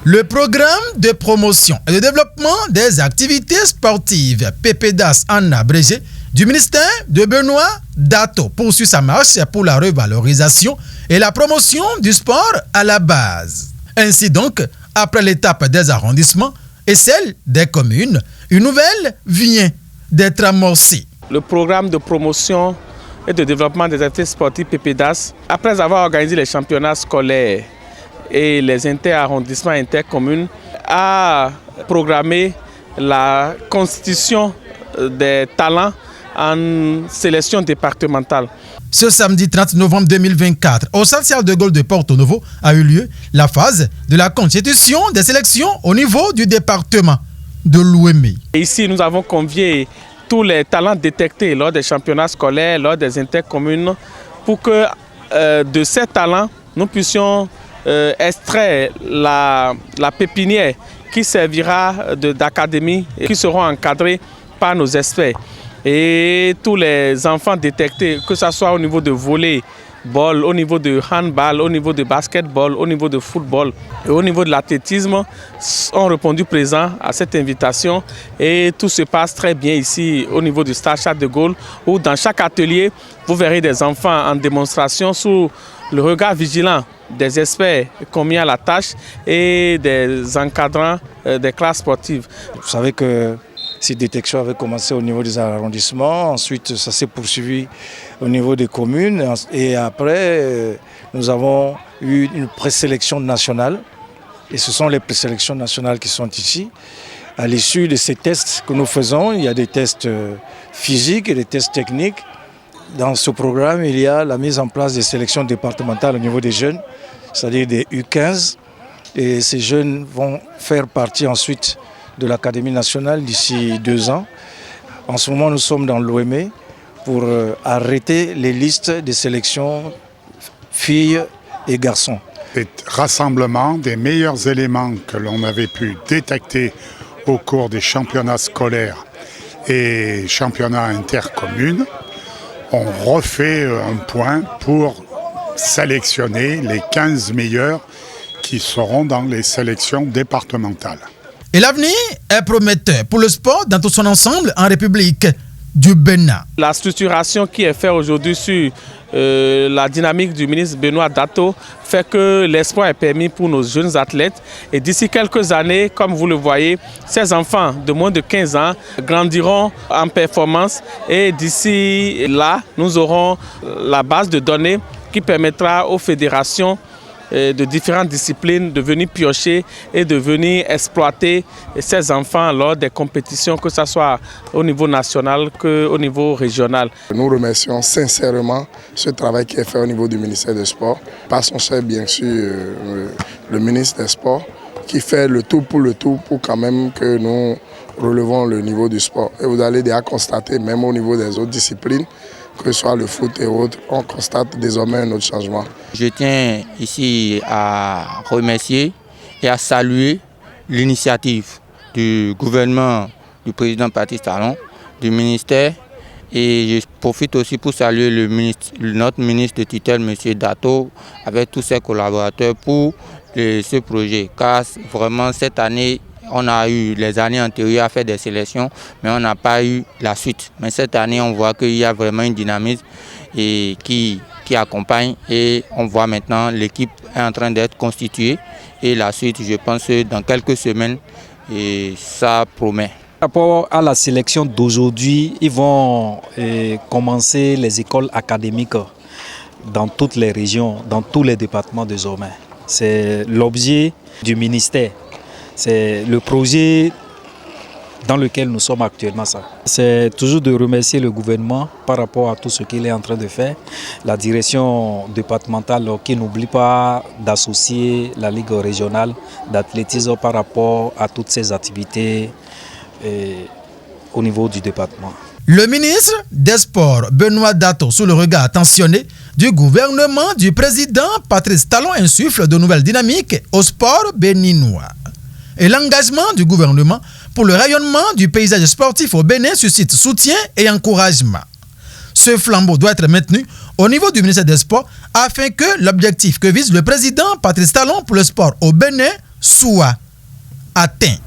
Le programme de promotion et de développement des activités sportives, PPDAS en abrégé, du ministère de Benoît Dato poursuit sa marche pour la revalorisation et la promotion du sport à la base. Ainsi donc, après l'étape des arrondissements et celle des communes, une nouvelle vient d'être amorcée. Le programme de promotion et de développement des activités sportives PPDAS, après avoir organisé les championnats scolaires et les interarrondissements intercommunes, a programmé la constitution des talents en sélection départementale. Ce samedi 30 novembre 2024, au Stade Charles de Gaulle de Porto Novo, a eu lieu la phase de la constitution des sélections au niveau du département de l'Ouémé. Ici, nous avons convié tous les talents détectés lors des championnats scolaires, lors des intercommunes, pour que de ces talents, nous puissions extraire la pépinière qui servira d'académie et qui seront encadrés par nos experts. Et tous les enfants détectés, que ce soit au niveau de volley-ball, au niveau de handball, au niveau de basketball, au niveau de football et au niveau de l'athlétisme, ont répondu présent à cette invitation. Et tout se passe très bien ici au niveau du Stade Charles de Gaulle, où dans chaque atelier, vous verrez des enfants en démonstration sous le regard vigilant des experts commis à la tâche et des encadrants des classes sportives. Vous savez que cette détection avait commencé au niveau des arrondissements, ensuite ça s'est poursuivi au niveau des communes et après nous avons eu une présélection nationale et ce sont les présélections nationales qui sont ici. À l'issue de ces tests que nous faisons, il y a des tests physiques et des tests techniques. Dans ce programme, il y a la mise en place des sélections départementales au niveau des jeunes, c'est-à-dire des U15 et ces jeunes vont faire partie ensuite de l'Académie nationale d'ici 2 ans. En ce moment, nous sommes dans l'Ouémé pour arrêter les listes de sélection filles et garçons. Les rassemblements des meilleurs éléments que l'on avait pu détecter au cours des championnats scolaires et championnats intercommunes, on refait un point pour sélectionner les 15 meilleurs qui seront dans les sélections départementales. Et l'avenir est prometteur pour le sport dans tout son ensemble en République du Bénin. La structuration qui est faite aujourd'hui sur la dynamique du ministre Benoît Dato fait que l'espoir est permis pour nos jeunes athlètes. Et d'ici quelques années, comme vous le voyez, ces enfants de moins de 15 ans grandiront en performance. Et d'ici là, nous aurons la base de données qui permettra aux fédérations de différentes disciplines de venir piocher et de venir exploiter ces enfants lors des compétitions, que ce soit au niveau national qu'au niveau régional. Nous remercions sincèrement ce travail qui est fait au niveau du ministère des Sports, par son chef bien sûr, le ministre des Sports, qui fait le tout pour quand même que nous relevons le niveau du sport. Et vous allez déjà constater, même au niveau des autres disciplines, que ce soit le foot et autres, on constate désormais un autre changement. Je tiens ici à remercier et à saluer l'initiative du gouvernement du président Patrice Talon, du ministère, et je profite aussi pour saluer notre ministre de tutelle, M. Dato, avec tous ses collaborateurs pour ce projet, car vraiment cette année, on a eu les années antérieures à faire des sélections, mais on n'a pas eu la suite. Mais cette année, on voit qu'il y a vraiment une dynamisme et qui accompagne. Et on voit maintenant l'équipe est en train d'être constituée. Et la suite, je pense, dans quelques semaines, et ça promet. Par rapport à la sélection d'aujourd'hui, ils vont commencer les écoles académiques dans toutes les régions, dans tous les départements désormais. C'est l'objet du ministère. C'est le projet dans lequel nous sommes actuellement. C'est toujours de remercier le gouvernement par rapport à tout ce qu'il est en train de faire. La direction départementale qui n'oublie pas d'associer la Ligue régionale d'athlétisme par rapport à toutes ces activités au niveau du département. Le ministre des Sports, Benoît Dato, sous le regard attentionné du gouvernement du président Patrice Talon, insuffle de nouvelles dynamiques au sport béninois. Et l'engagement du gouvernement pour le rayonnement du paysage sportif au Bénin suscite soutien et encouragement. Ce flambeau doit être maintenu au niveau du ministère des Sports afin que l'objectif que vise le président Patrice Talon pour le sport au Bénin soit atteint.